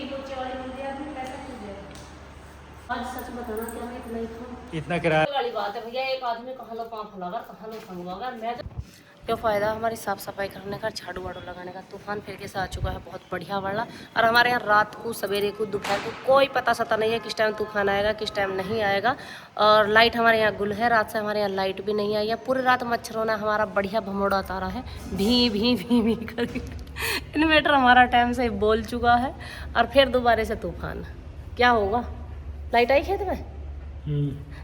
बिजली पोछे वाली मिल जाए आदमी पैसा क्यों दे? आज सच बताना क्या मैं इतना ही खाऊं? इतना किराया वाली बात है भैया, एक आदमी कहाँ लो पाँव फैलाकर कहाँ लो संगवागा। मैं तो क्या फ़ायदा हमारी साफ़ सफाई करने का, झाड़ू वाड़ू लगाने का। तूफान फिर के से आ चुका है, बहुत बढ़िया वाला। और हमारे यहाँ रात को, सवेरे को, दोपहर को कोई पता सता नहीं है किस टाइम तूफान आएगा, किस टाइम नहीं आएगा। और लाइट हमारे यहाँ गुल है, रात से हमारे यहाँ लाइट भी नहीं आई है। पूरी रात मच्छरों ने हमारा बढ़िया भमोड़ा उतारा है, भी भी भी भी करके। इन्वेटर हमारा टाइम से बोल चुका है और फिर दोबारा से तूफान। क्या होगा? लाइट आई खेत में?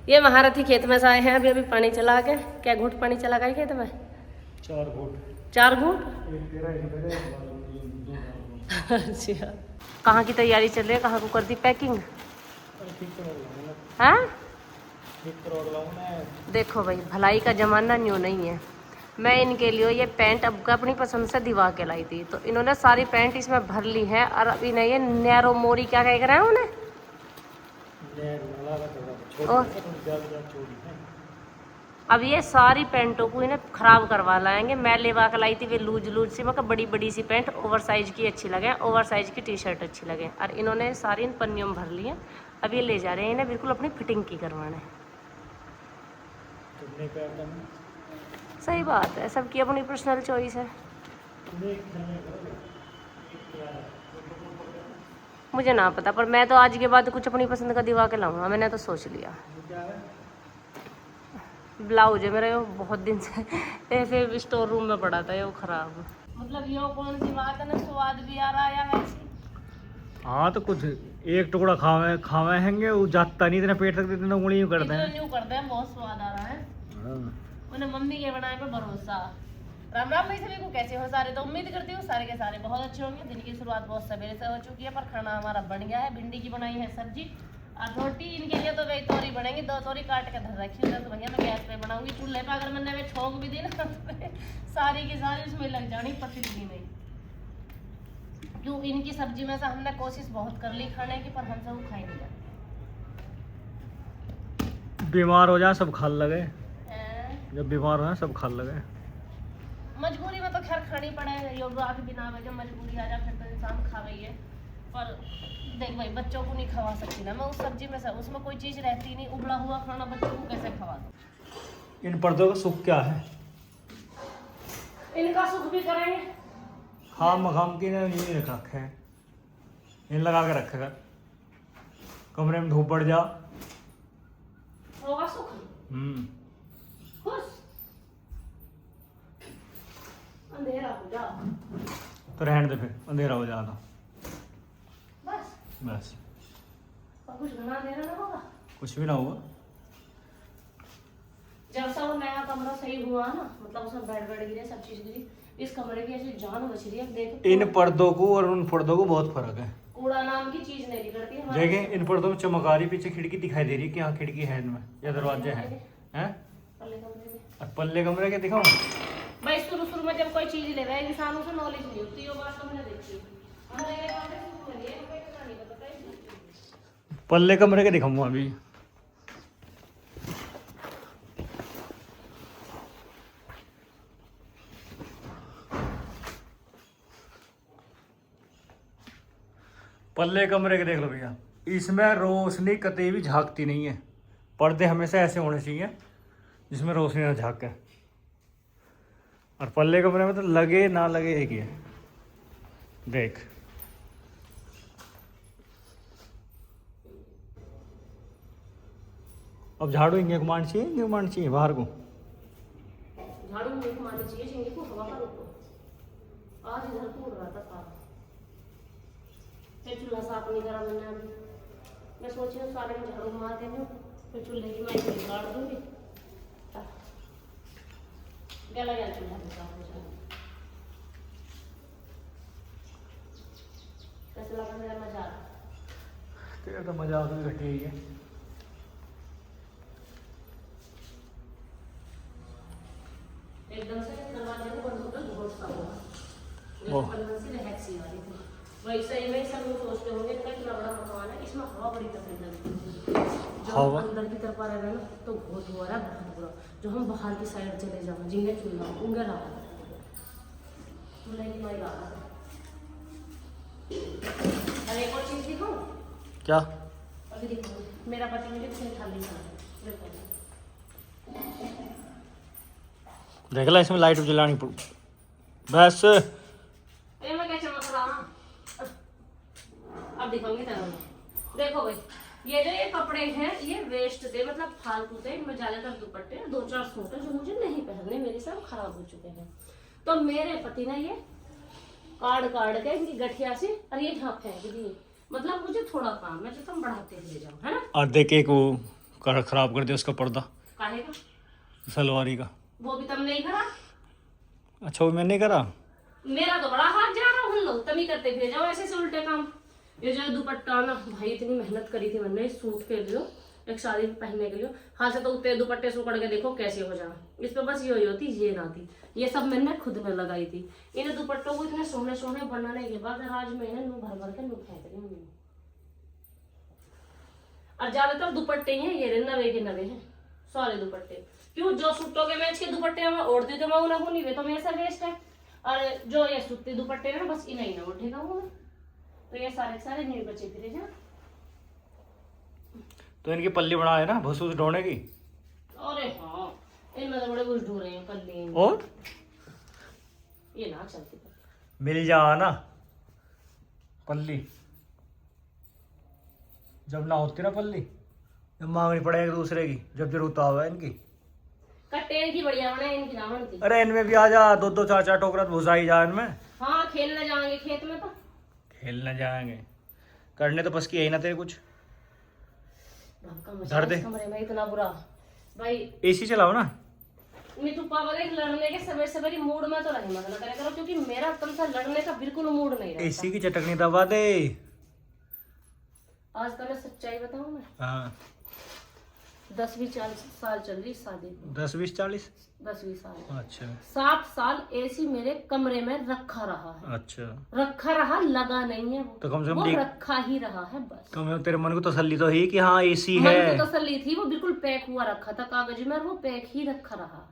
ये महारथी खेत में से आए हैं, अभी अभी पानी चला के। क्या घूट पानी चला गया खेत में? 4 घूट। अच्छा, कहाँ की तैयारी चल रही है? कहाँ को कर दी पैकिंग? हाँ, देखो भाई, भलाई का जमाना न्यू नहीं है। मैं इनके लिए ये पैंट अब अपनी पसंद से दिवा के लाई थी, तो इन्होंने सारी पैंट इसमें भर ली है। और अभी नहीं, ये नैरो मोरी क्या कह रहे हैं उन्हें, अब ये सारी पैंटों को इन्हें खराब करवा लाएंगे। मैं लेवा कर लाई थी वे लूज लूज सी, मतलब बड़ी बड़ी सी पैंट, ओवर साइज की अच्छी लगे, ओवर साइज की टी शर्ट अच्छी लगे। और इन्होंने सारी इन पन्नियों में भर ली है। अब ये ले जा रहे हैं इन्हें बिल्कुल अपनी फिटिंग की करवाने। सही बात है, सबकी अपनी पर्सनल चॉइस है। मुझे ना पता, पर मैं तो आज के बाद कुछ अपनी पसंद का दिवा के लाऊंगा, मैंने तो सोच लिया। ब्लाउज है मेरा, ये बहुत दिन से ऐसे स्टोर रूम में पड़ा था, ये वो खराब। मतलब ये कौन सी बात है ना, स्वाद भी आ रहा है या वैसे? हाँ तो कुछ एक टुकड़ा खावे हैंगे, वो जाता नहीं, इतना पेट तक देते ना, उंगली यूं करते हैं। यूं करते हैं, बहुत स्वाद आ रहा है। उन्हें मम्मी के बनाए पे भरोसा। राम राम भाई, सभी को कैसे हो सारे? तो उम्मीद करती हूँ सारे के सारे बहुत अच्छे होंगे। दिन की शुरुआत बहुत सवेरे से हो चुकी है, पर खाना हमारा बन गया है। भिंडी की बनाई है सब्जी और रोटी। इनके लिए तो वही तोरी बनेगी, 2 तोरी काट के धर रखी है। तो भैया मैं गैस पे बनाऊंगी। चूल्हे पे अगर मैंने वे छोंक भी दी ना तो सारी की सारी उसमें लग जानी पतीली में। क्यों, इनकी सब्जी में से हमने कोशिश बहुत कर ली खाने की, पर हमसे वो खाई नहीं जाती। बीमार हो जाए सब खाल लगे, जब बीमार हो जाए सब खाल लगे। मजबूरी में तो खैर खानी पड़े, योगा के बिना जब मजबूरी आ जाए फिर तो इंसान खा गई है। पर देख भाई, बच्चों को नहीं खवा सकती ना मैं उस सब्जी में से, उसमें कोई चीज़ रहती नहीं। उबला हुआ खाना बच्चों को कैसे खवा दूँ? इन पर्दों का सुख क्या है? इनका सुख भी करेंगे। खाम मखाम की नहीं रख रखे हैं, इन लगा के रखेगा। कमरे में धूप पड़ जा, होगा सुख। खुश अंधेरा हो जा तो रहने दे, फिर अंधेरा हो जाता बस। बस, और कुछ घना अंधेरा ना होगा, कुछ भी ना होगा। जब से वो नया कमरा सही हुआ ना, मतलब उसमें बेड गिरे, सब चीज गिरी, इस कमरे की ऐसी जान बच रही है। देखो इन पर्दों को और उन पर्दों को बहुत फर्क है। कूड़ा नाम की चीज नहीं निकलती हमारे। देखें, इन पर्दों में चमक आ रही, पीछे खिड़की दिखाई दे रही है कि हाँ खिड़की है इनमें या दरवाजे हैं। पल्ले कमरे में, और पल्ले कमरे के दिखाऊं भाई शुरू शुरू में जब कोई चीज ले रहा है इंसान, उसे नॉलेज नहीं होती। ये बात तुमने देखी, हमारे ये बातें शुरू में नहीं पता नहीं पता है। पल्ले कमरे के दिखाऊंगा अभी। पल्ले कमरे के देख लो भैया, इसमें रोशनी कतई भी झांकती नहीं है। पर्दे हमेशा ऐसे होने चाहिए जिसमें रोशनी ना झांके। और पल्ले कमरे में तो लगे ना लगे एक ही है। देख, अब झाड़ू इंगे को मारनी चाहिए, इंगे को मारनी चाहिए बाहर को। झाड़ू मुझे को मारनी चाहिए, झिंगे को हवा का रोको। आज इधर को उड़ रहा था सारा, फिर चूल्हा साफ नहीं करा मैंने अभी। मैं सोच रही हूँ सारे में झाड़ू मार देनी हूँ, फिर चूल्हे की मैं बिगाड़ दूंगी। गला गया चूल्हा भी साफ हो जाएगा। कैसे लगा मेरा मजाक? तेरा तो मजाक भी घटी ही है। एकदम से दरवाजे को बंद होकर बहुत सा होगा, ओह। से रहसी वाली थी। वैसे ही वही सब लोग सोचते होंगे इनका इतना बड़ा मकान है, इसमें हवा बड़ी तकलीफ लगती है। जो हम अंदर की तरफ आ रहे हैं ना तो बहुत हो रहा है, बहुत बुरा। जो हम बाहर की साइड चले जाओ, जिंगे चूल्हा उंगे रहा चूल्हे की वही बात है। और एक और चीज क्या? अभी देखो मेरा पति मुझे कितनी थाली देखो देख ला, इसमें लाइट जलानी पड़ू बस। ये मैं क्या चमक रहा हूँ अब दिखाऊंगी तेरा। देखो भाई ये कपड़े हैं ये वेस्ट थे, मतलब फालतू थे। इनमें ज्यादातर दुपट्टे 2-4 सूट है जो मुझे नहीं पहनने, मेरे सब खराब हो चुके हैं। तो मेरे पति ने ये काट के इनकी गठिया से और ये यहाँ फेंक दिए। मतलब मुझे थोड़ा काम है जो तुम बढ़ाते ले जाओ, है ना। और देख एक वो खराब कर दिया उसका पर्दा, काहे का? सलवारी का। वो भी तुम नहीं करा। अच्छा वो मैंने नहीं करा। मेरा तो बड़ा हाथ जा रहा हूँ, तुम ही करते फिर जाओ ऐसे से उल्टे काम। ये जो दुपट्टा ना भाई इतनी मेहनत करी थी मैंने इस सूट के लिए, एक साड़ी पहनने के लिए। हाथ से तो उतने दुपट्टे सुकड़ के देखो कैसे हो जाए। इस पे बस ये होती ये ना थी, ये सब मैंने खुद में लगाई थी। इन दुपट्टों को इतने सोने सोने बनाने के बाद आज मैंने नू भर भर के नू फेंक रही हूँ। और ज्यादातर दुपट्टे ही हैं ये नवे के नवे हैं सारे दुपट्टे। क्यों जो सूटों के मैच के दुपट्टे मैं ओढ़ दी तो मैं उन्हें नहीं वे तो मेरे से वेस्ट है। और जो ये सूती दुपट्टे ना बस इन्हें ना उठेगा वो, तो ये सारे नहीं बचे फिरे जा। तो इनकी पल्ली बना है ना भसूस ढोने की। अरे हाँ इनमें तो बड़े कुछ ढूंढ रहे हैं पल्ली। और ये ना चलती मिल जा ना पल्ली, जब ना होती ना पल्ली जब मांगनी पड़े एक दूसरे की, जब जरूरत हुआ इनकी। कट्टे की बढ़िया बना इनकी ना बनती। अरे इनमें भी आ जा, 2-2 4-4 टोकरा भुसाई जा इनमें। हाँ खेलने जाएंगे खेत में, तो खेलने जाएंगे, करने तो बस की यही ना तेरे कुछ। धर दे कमरे में इतना बुरा भाई। एसी चलाओ ना। मीठू पापा देख लड़ने के सवेरे मूड में तो नहीं मत करे करो, क्योंकि मेरा तुमसे लड़ने का बिल्कुल मूड नहीं रहता। एसी की चटकनी दबा दे। आज का मैं सच्चाई बताऊं मैं, हाँ 10-20 साल चल रही शादी को। 10-20-40 10-20 साल। अच्छा 7 साल एसी मेरे कमरे में रखा रहा है। अच्छा रखा रहा, लगा नहीं है वो, तो कम से वो कम रखा ही रहा है बस। तो तेरे मन को तसल्ली तो ही कि हाँ एसी मन है। को तसल्ली थी, वो बिल्कुल पैक हुआ रखा था कागज में और वो पैक ही रखा रहा।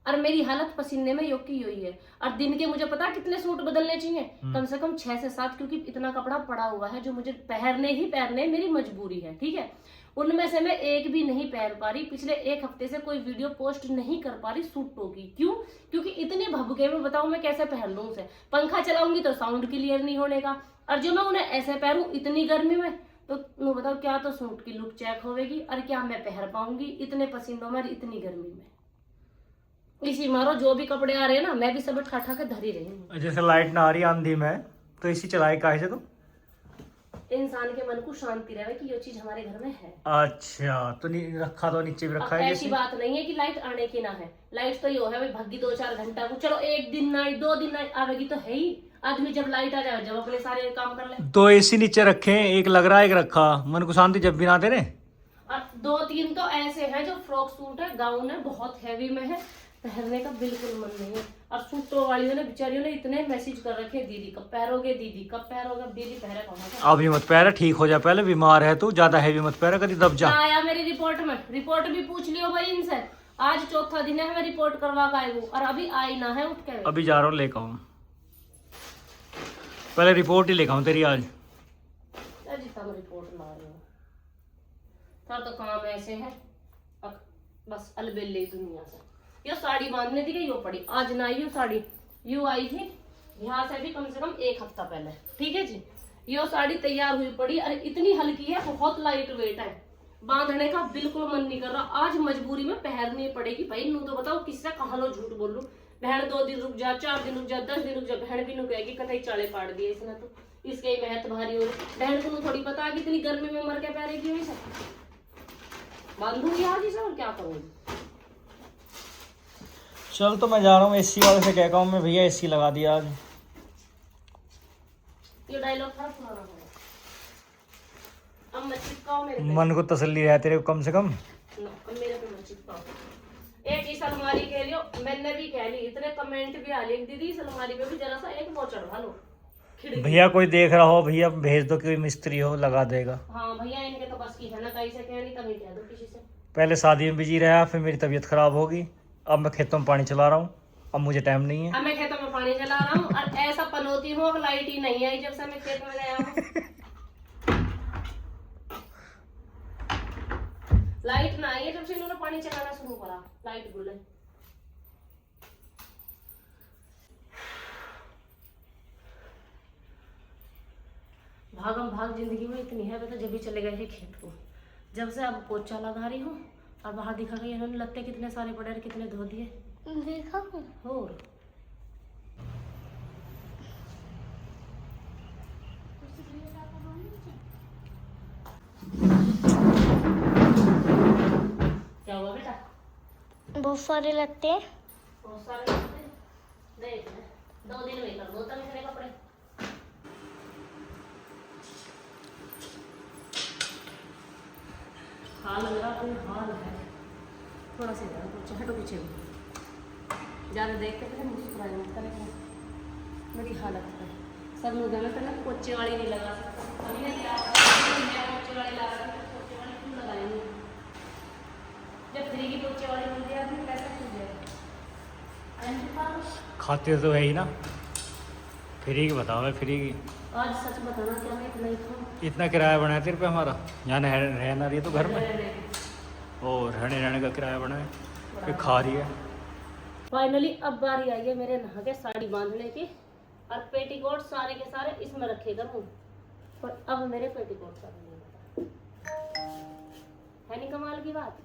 और मेरी हालत पसीने में यो की हुई है। और दिन के मुझे पता कितने सूट बदलने चाहिए, कम से कम 6 से 7, क्योंकि इतना कपड़ा पड़ा हुआ है जो मुझे पहनने मेरी मजबूरी है। ठीक है, उनमें से मैं एक भी नहीं पहन पा रही। पिछले 1 हफ्ते से कोई वीडियो पोस्ट नहीं कर पा रही सूटों की। क्यों? क्योंकि इतने भभके में बताओ मैं कैसे पहन लूं उसे। पंखा चलाऊंगी तो साउंड क्लियर नहीं होने का, और जो मैं उन्हें ऐसे पहनूं इतनी गर्मी में, तो बताओ क्या तो सूट की लुक चेक होगी और क्या मैं पहन पाऊंगी इतने पसीनों में इतनी गर्मी में। इसी मारो जो भी कपड़े आ रहे हैं ना, मैं भी सब उठा के धरी रही हूँ। जैसे लाइट ना आ रही आंधी में तो इसी चलाए काहे से? तो इंसान के मन को शांति रहे कि ये चीज हमारे घर में है। अच्छा तो रखा तो नीचे भी रखा है। ऐसी बात नहीं है कि लाइट आने की ना है, लाइट तो ये है भाई भग्गी 2-4 घंटा को, चलो 1 दिन ना 2 दिन ना आवेगी तो है ही। आदमी जब लाइट आ जाए जब अपने सारे काम कर ले। 2 एसी नीचे रखे, एक लग रहा है एक रखा, मन को शांति जब भी ना दे रहे। और 2-3 तो ऐसे हैं जो फ्रॉक सूट है, गाउन है, बहुत हैवी में है, पहनने का बिल्कुल मन नहीं है। और सूटों वालियों ने बेचारियों ने इतने मैसेज कर रखे, दीदी कब पहनोगे, दीदी कब पहनोगे। दीदी पहने कौन? अभी मत पहन, ठीक हो जा, पहले बीमार है तू, ज्यादा हैवी मत पहन, कभी दब जा। आया मेरी रिपोर्ट में, रिपोर्ट भी पूछ लियो भाई इनसे। आज 4था दिन है मैं रिपोर्ट करवा के आई हूँ और अभी आई ना है उठ के। अभी जा रहा हूँ लेकर आऊँ, पहले रिपोर्ट ही लेकर आऊँ तेरी आज। रिपोर्ट ला रही हूँ सर, तो काम ऐसे है बस अलबेले दुनिया से। ये साड़ी बांधने थी कि यो पड़ी, आज ना आई साड़ी, यू आई थी यहाँ से भी कम से कम 1 हफ्ता पहले। ठीक है जी, यो साड़ी तैयार हुई पड़ी, अरे इतनी हल्की है, बहुत लाइट वेट है, बांधने का बिल्कुल मन नहीं कर रहा। आज मजबूरी में पहननी पड़ेगी भाई। नू तो बताओ किससे कहाँ लो झूठ बोलूं। बहन 2 दिन रुक जा, 4 दिन रुक जा, 10 दिन रुक जा, बहन भी नू कहेगी कतई चाले पाड़ दिए इसने, तो इसके ही मेहनत भारी हो। बहन को थोड़ी पता कि इतनी गर्मी में मर के पैरेगी वही सब बांधूंगी आज इसे और क्या करूंगी। चल तो मैं जा रहा हूँ, एसी वाले से कह हूँ मैं, भैया एसी लगा दिया आज। ये डायलॉग था पुराना है, अब मत चिपकाओ मेरे पे। मन को तसल्ली है तेरे को कम से कम। अब मेरे पे मत चिपकाओ। एक इस अलमारी के लियो, मैंने भी कह ली, इतने कमेंट भी आ लिए, दीदी इस अलमारी पे भी जरा सा एक वो चढ़वा लो खिड़की। भैया कोई देख रहा हो, भैया भेज दो, कोई मिस्त्री हो लगा देगा। हाँ भैया इनके तो बस की है ना, कहीं से कह नहीं कभी कह दो किसी से। पहले शादी में बिजी रहा, फिर मेरी तबीयत खराब होगी, अब मैं खेतों में पानी चला रहा हूँ, अब मुझे टाइम नहीं है। अब मैं खेतों में पानी चला रहा हूँ और ऐसा पनौती हूँ, अब लाइट ही नहीं आई जब से मैं खेत में गया हूँ। लाइट ना आई है जब से इन्होंने पानी चलाना शुरू करा, लाइट गुल है। भागम भाग जिंदगी में इतनी है, तो जब भी चले गए हैं खेत को, जब से अब पोछा लगा रही हूँ और बाहर दिखा गई इन्होंने लत्ते कितने सारे पड़े और कितने धो दिए देखा और क्या हुआ बेटा? बहुत सारे लगते हैं। बहुत सारे लत्ते देख ले, 2 दिन में कर दो तब इतने कपड़े। हाल मेरा कोई हाल है, थोड़ा सा इधर पीछे हटो, पीछे भी ज़्यादा देख के पहले मुस्कुराए मत करें, मेरी हालत है। सब लोग हमें पहले पोचे वाली नहीं लगा सकता, अभी नहीं क्या पोचे वाली लगा सकते, पोचे वाली क्यों लगाएंगे जब फ्री की पोचे वाली मिल जाए आदमी पैसा क्यों जाएगा। खाते तो है ही ना, फ्री की बताओ, मैं फ्री की। आज सच बताना क्या मैं इतना ही खाऊं? इतना किराया बनाया 3 रुपये हमारा, यहाँ रहना रही है तो घर में, और रहने का किराया बनाए, फिर खा रही है। फाइनली अब बारी आई है मेरे नहा के साड़ी बांधने की, और पेटीकोट सारे के सारे इसमें रखे करूँ, पर अब मेरे पेटीकोट का भी नहीं पता है, नहीं कमाल की बात।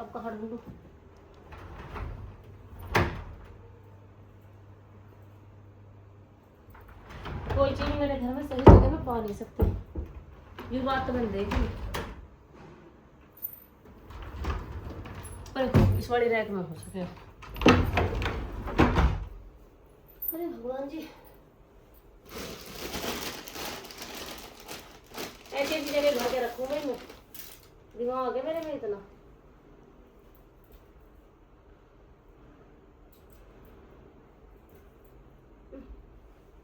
अब कहाँ ढूंढूं? कोई चीज मेरे घर में सही जगह में पा नहीं सकती, ये बात तो मैंने देखी, पर इस वाली रैक में हो सके। अरे भगवान जी, ऐसी ऐसी जगह भर के रखूं मैं, दिमाग आ गया मेरे में इतना।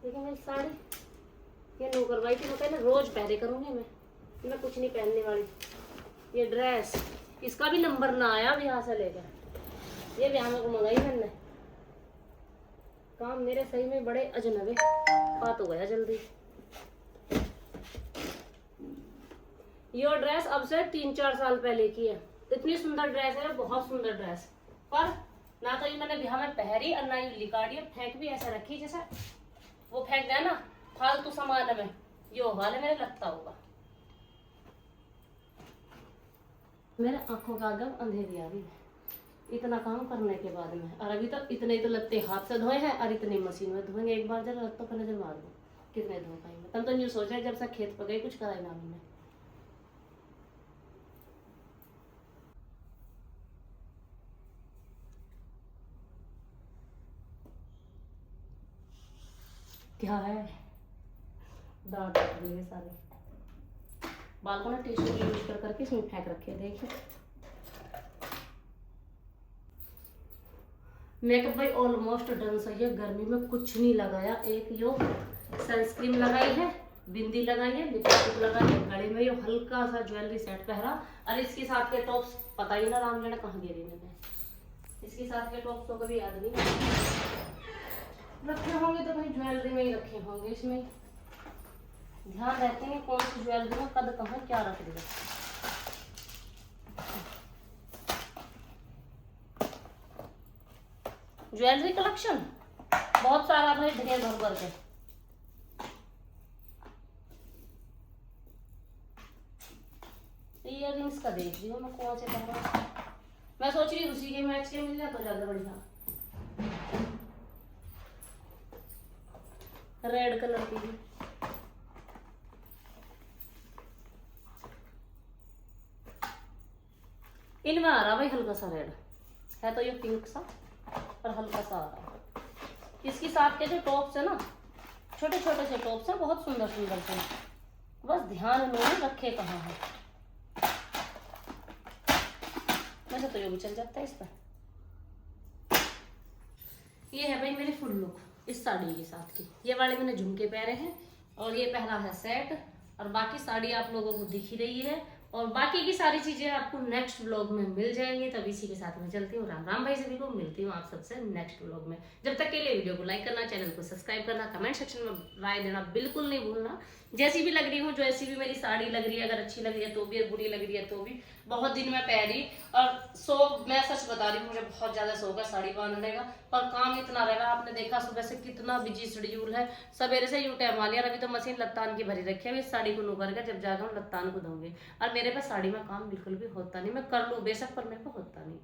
देखिए मेरी साड़ी ये नो करवाई थी, मैं पहले रोज पहने करूंगी, मैं कुछ नहीं पहनने वाली। ये ड्रेस इसका भी नंबर ना आया अब यहाँ से लेकर, ये भी हमें को मंगाई मैंने। काम मेरे सही में बड़े अजनबे, बात हो गया जल्दी। ये ड्रेस अब से 3-4 साल पहले की है, इतनी सुंदर ड्रेस है, बहुत सुंदर ड्रेस, पर ना तो ये मैंने बिहार में पहरी और ना ये लिकाड़ी, फेंक भी ऐसा रखी जैसे वो फेंक गया ना फालतू सामान में, यो हाल है मेरे लगता होगा। मेरे आंखों का आगे अंधेरी आ रही है इतना काम करने के बाद में, और अभी तो इतने ही तो लत्ते हाथ से धोए हैं और इतने मशीन में धोएंगे। एक बार जरा लत्तों पर नजर मार दो कितने धो पाएंगे। तब तो न्यू सोच रहे जब से खेत पर गए कुछ कराई ना हमने। क्या है दांत टूट गए सारे, बालों ने टिश्यू यूज कर करके इसमें फेंक रखे। देखिए मेकअप भाई ऑलमोस्ट डन सही है, गर्मी में कुछ नहीं लगाया। एक यो सनस्क्रीन लगाई है, बिंदी लगाई है, लिपस्टिक लगाई है, गले में यो हल्का सा ज्वेलरी सेट पहरा, और इसके साथ के टॉप्स पता ही ना राम जाने कहाँ गिरे मैंने। इसके साथ के टॉप्स तो कभी याद नहीं रखे होंगे, तो भाई ज्वेलरी में ही रखे होंगे। इसमें ध्यान रहते हैं कौन सी ज्वेलरी में कद कहाँ क्या रख दिया। ज्वेलरी कलेक्शन बहुत सारा भाई, ढेर भर भर के। इयररिंग्स का देख रही हूँ मैं कौन से पहना, मैं सोच रही उसी के मैच के मिल जाए तो ज्यादा बढ़िया। रेड कलर की भी इनमें आ रहा भाई हल्का सा रेड है, तो ये पिंक सा पर हल्का सा आ रहा। इसके साथ के जो टॉप्स है ना, छोटे छोटे से टॉप्स हैं, बहुत सुंदर सुंदर से, बस ध्यान इन्होंने रखे कहाँ है। वैसे तो ये भी चल जाता है इस पर। ये है भाई मेरी फुल लुक इस साड़ी के साथ की। ये वाले मैंने झुमके पहने हैं और ये पहना है सेट, और बाकी साड़ी आप लोगों को दिख ही रही है। और बाकी की सारी चीजें आपको नेक्स्ट व्लॉग में मिल जाएंगी। तब इसी के साथ मैं चलती हूँ। राम राम भाई सभी को, मिलती हूँ आप सबसे नेक्स्ट व्लॉग में। जब तक के लिए वीडियो को लाइक करना, चैनल को सब्सक्राइब करना, कमेंट सेक्शन में राय देना बिल्कुल नहीं भूलना। जैसी भी लग रही हूँ, जैसी भी मेरी साड़ी लग रही है, अगर अच्छी लग रही है तो भी, बुरी लग रही है तो भी, बहुत दिन में पहनी और शौक, मैं सच बता रही हूँ मुझे बहुत ज्यादा शौक है साड़ी बांधने का, पर काम इतना रह रहा है। आपने देखा सुबह से कितना बिजी शेड्यूल है, सवेरे से यूं टाइम आ लिया। अभी तो मशीन लत्तान की भरी रखी है, अभी इस साड़ी को नु करके जब जाकर लत्तान को दूंगी। और मेरे पास साड़ी में काम बिल्कुल भी होता नहीं, मैं कर लूँ बेशक पर मेरे को होता नहीं।